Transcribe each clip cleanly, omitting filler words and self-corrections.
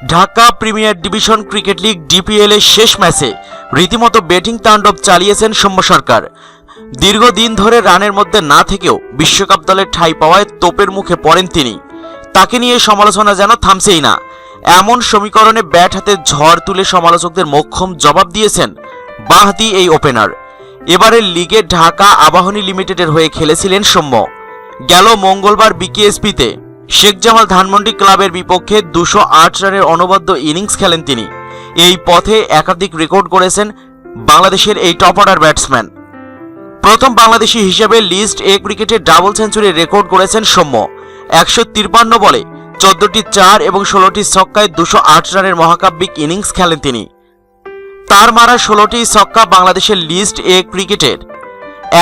Dhaka premier division cricket league DPL এর শেষ ম্যাচে রীতিমতো ব্যাটিং তাণ্ডব চালিয়েছেন সৌম্য সরকার। দীর্ঘদিন ধরে রানের মধ্যে না থেকেও বিশ্বকাপ দলে ঠাঁই পাওয়ায় তোপের মুখে পড়েন তিনি। তাকে নিয়ে সমালোচনা যেন থামছেই না। এমন সমীকরণে ব্যাট হাতে ঝড় তুলে সমালোচকদের মোক্ষম জবাব দিয়েছেন বাঁহাতি এই ওপেনার। এবারের লিগে ঢাকা আবাহনী লিমিটেডের হয়ে খেলেছিলেন সৌম্য। গেল মঙ্গলবার বিকেএসপিতে শেখ জামাল ধানমন্ডি ক্লাবের বিপক্ষে 208 রানের অনবদ্য ইনিংস খেলেন তিনি। এই পথে একাধিক রেকর্ড করেছেন বাংলাদেশের এই টপ অর্ডার ব্যাটসম্যান। প্রথম বাংলাদেশি হিসেবে লিস্ট এ ক্রিকেটে ডাবল সেঞ্চুরি রেকর্ড করেছেন সৌম্য। 153 বলে 14টি 4 এবং 16টি ছক্কায় 208 রানের মহাকাব্যিক ইনিংস খেলেন তিনি। তার মারা 16টি ছক্কা বাংলাদেশের লিস্ট এ ক্রিকেটের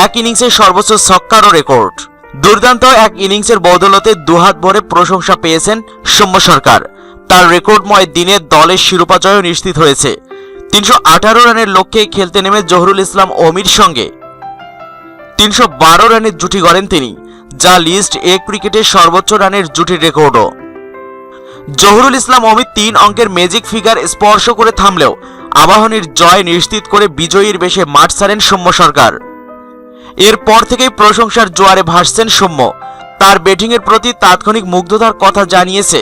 এক ইনিংসের সর্বোচ্চ ছক্কারও রেকর্ড। দুর্দান্ত এক ইনিংসের বদৌলতে দুহাত ভরে প্রশংসা পেয়েছেন সৌম্য সরকার। তার রেকর্ডময় দিনে দলের শিরোপা জয় নিশ্চিত হয়েছে। 318 রানের লক্ষ্যে খেলতে নেমে জহুরুল ইসলাম অমির সঙ্গে 312 রানের জুটি গড়েন তিনি, যা লিস্ট এ ক্রিকেটের সর্বোচ্চ রানের জুটির রেকর্ডও। জহুরুল ইসলাম অমির 3 অঙ্কের ম্যাজিক ফিগার স্পর্শ করে থামলেও আবাহনীর জয় নিশ্চিত করে বিজয়ীর বেশে মাঠ ছাড়েন সৌম্য সরকার। এরপর থেকেই প্রশংসার জোয়ারে ভাসছেন সৌম্য। তার ব্যাটিংয়ের প্রতি তাৎক্ষণিক মুগ্ধতার কথা জানিয়েছে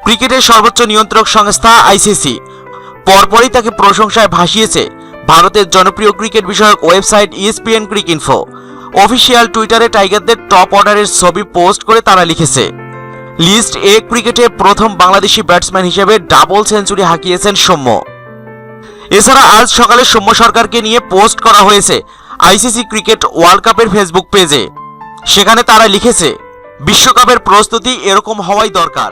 ক্রিকেটের সর্বোচ্চ নিয়ন্ত্রক সংস্থা আইসিসি। পরপরই তাকে প্রশংসায় ভাসিয়েছে ভারতের জনপ্রিয় ক্রিকেট বিষয়ক ওয়েবসাইট ESPN ক্রিকইনফো। অফিসিয়াল টুইটারে টাইগারদের টপ অর্ডারের ছবি পোস্ট করে তারা লিখেছে, লিস্ট এ ক্রিকেটে প্রথম বাংলাদেশি ব্যাটসম্যান হিসেবে ডাবল সেঞ্চুরি হাঁকিয়েছেন সৌম্য। এছাড়া আজ সকালে সৌম্য সরকারকে নিয়ে পোস্ট করা হয়েছে আইসিসি ক্রিকেট ওয়ার্ল্ড কাপের ফেসবুক পেজে। সেখানে তারা লিখেছে, বিশ্বকাপের প্রস্তুতি এরকম হওয়াই দরকার।